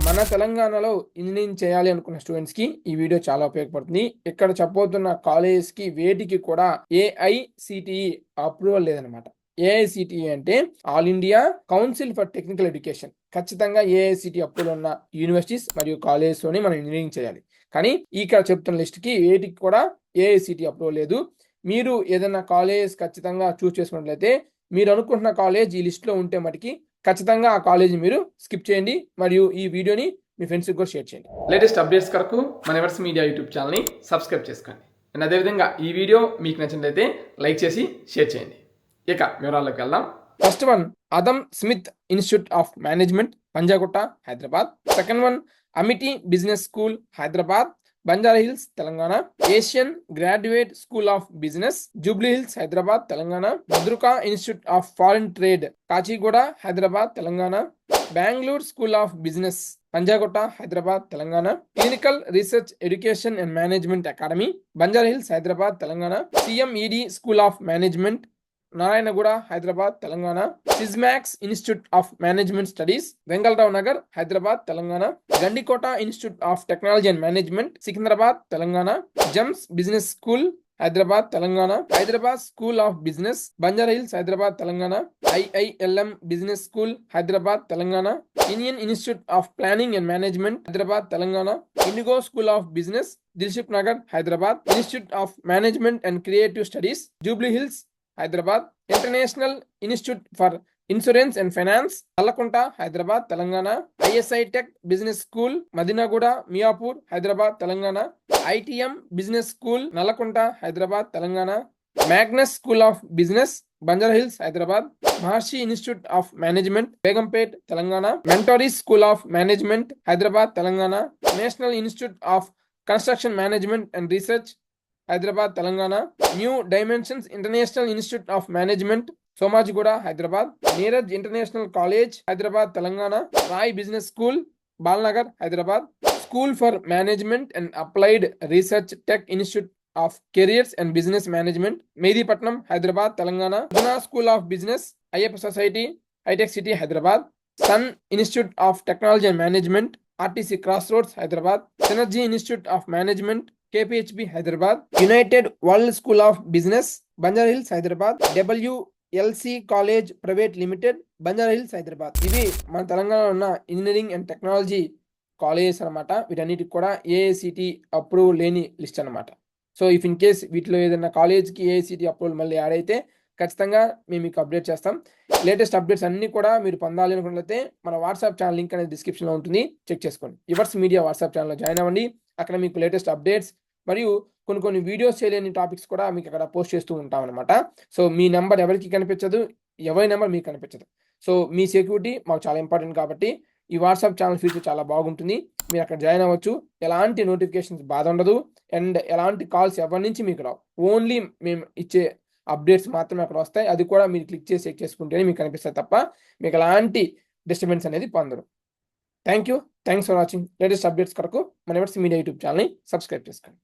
మన తెలంగాణలో ఇంజనీరింగ్ చేయాలి అనుకున్న స్టూడెంట్స్ కి ఈ వీడియో చాలా ఉపయోగపడుతుంది. ఇక్కడ చెప్పబోతున్న కాలేజెస్ కి వేటికి కూడా ఏఐసిటిఈ అప్రూవల్ లేదనమాట. ఏఐసిటిఈ అంటే all India council for technical education. ఖచ్చితంగా ఏఐసిటిఈ అప్రూవల్ ఉన్న యూనివర్సిటీస్ మరియు కాలేజెస్ లోనే మనం ఇంజనీరింగ్ చేయాలి. కానీ ఇక్కడ చెప్తున్న లిస్ట్ కి వేటికి కూడా ఏఐసిటిఈ అప్రూవల్ లేదు. మీరు ఏదైనా కాలేజ్ ఖచ్చితంగా చూస్ చేసుకున్నట్లయితే మీరు అనుకుంటున్న కాలేజ్ ఈ లిస్ట్ లో ఉంటే మటుకి ఖచ్చితంగా ఆ కాలేజ్ మీరు స్కిప్ చేయండి మరియు ఈ వీడియోని మీ ఫ్రెండ్స్కి కూడా షేర్ చేయండి. లేటెస్ట్ అప్డేట్స్ కొరకు మన ఎవర్స్ మీడియా యూట్యూబ్ ఛానల్ని సబ్స్క్రైబ్ చేసుకోండి. అండ్ అదేవిధంగా ఈ వీడియో మీకు నచ్చినట్లయితే లైక్ చేసి షేర్ చేయండి. ఇక వివరాల్లోకి వెళ్దాం. First one Adam Smith Institute of Management, Panjagutta, Hyderabad. Second one Amity Business School, Hyderabad, Banjara Hills, Telangana. Asian Graduate School of Business, Jubilee Hills, Hyderabad, Telangana. Bhadruka Institute of Foreign Trade, Kachiguda, Hyderabad, Telangana. Bengaluru School of Business, Panjagutta, Hyderabad, Telangana. Clinical Research Education and Management Academy, Banjara Hills, Hyderabad, Telangana. CMED School of Management, Narayanaguda, Hyderabad, Telangana. సిజ్మాక్స్ Institute of Management Studies, Vengalrao Nagar, Hyderabad, Telangana. Gandikota Institute of Technology and Management, Secunderabad, Telangana. జమ్స్ Business School, Hyderabad, Telangana. Hyderabad School of Business, Banjara Hills, Hyderabad, Telangana. IILM Business School, Hyderabad, Telangana. Indian Institute of Planning and Management, Hyderabad, Telangana. Indigo School of Business, Dilsukh Nagar, Hyderabad. Institute of Management and Creative Studies, Jubilee Hills, Hyderabad. International Institute for Insurance and Finance, Nallakunta, Hyderabad, Telangana. ISI Tech Business School, Madinaguda, Miyapur, Hyderabad, Telangana. ఐటిఎం business School, Nallakunta, Hyderabad, Telangana. Magnus School of Business, Banjara Hills, Hyderabad. Maharshi Institute of Management, Begumpet, Telangana. మెంటోరీస్ School of Management, Hyderabad, Telangana. National Institute of Construction Management and Research, Hyderabad, Telangana. New Dimensions International Institute of Management, Somajiguda, Hyderabad. Neeraj International College, Hyderabad, Telangana. Roy Business School, Balanagar, Hyderabad. School for Management and Applied Research Tech Institute of Careers and Business Management, Mehdipatnam, Hyderabad, Telangana. Guna School of business, Ayyappa Society, Hitech City, Hyderabad. Sun Institute of Technology and Management, RTC Cross Roads, Hyderabad. Synergy Institute of Management, KPHB, Hyderabad. United World School of Business, Banjara Hills, Hyderabad. WLC College Private Limited, Banjara Hills, Hyderabad. ఇవి మన తెలంగాణలో ఉన్న engineering and technology colleges అనమాట. వీటన్నిటికి కూడా AICTE approval లేని list అనమాట. So if in case వీటిలో ఏదైనా కాలేజ్కి ఏఐసిటి అప్రూవల్ మళ్ళీ యాడ్ అయితే ఖచ్చితంగా మేము మీకు అప్డేట్ చేస్తాం. లేటెస్ట్ అప్డేట్స్ అన్ని కూడా మీరు పొందాలి అనుకున్నట్లయితే మన వాట్సాప్ ఛానల్ లింక్ అనేది డిస్క్రిప్షన్లో ఉంటుంది, చెక్ చేసుకోండి. యువర్స్ మీడియా వాట్సాప్ ఛానల్లో జాయిన్ అవ్వండి. అక్కడ మీకు లేటెస్ట్ అప్డేట్స్ మరియు కొన్ని వీడియోస్ చేయలేని టాపిక్స్ కూడా మీకు అక్కడ పోస్ట్ చేస్తూ ఉంటాం అనమాట. సో మీ నెంబర్ ఎవరికి కనిపించదు, ఎవరి నెంబర్ మీకు కనిపించదు. సో మీ సెక్యూరిటీ మాకు చాలా ఇంపార్టెంట్ కాబట్టి ఈ వాట్సాప్ ఛానల్ ఫీచర్ చాలా బాగుంటుంది. మీరు అక్కడ జాయిన్ అవ్వచ్చు. ఎలాంటి నోటిఫికేషన్స్ బాధ ఉండదు అండ్ ఎలాంటి కాల్స్ ఎవరి నుంచి మీకు రావు. ఓన్లీ మేము ఇచ్చే అప్డేట్స్ మాత్రమే అక్కడ వస్తాయి. అది కూడా మీరు క్లిక్ చేసి చెక్ చేసుకుంటేనే మీకు కనిపిస్తాయి తప్ప మీకు ఎలాంటి డిస్టర్బెన్స్ అనేది పొందరు. Thanks for watching. Latest updates కొరకు మన ఎవర్స్ మీడియా యూట్యూబ్ ఛానల్ని సబ్స్క్రైబ్ చేసుకోండి.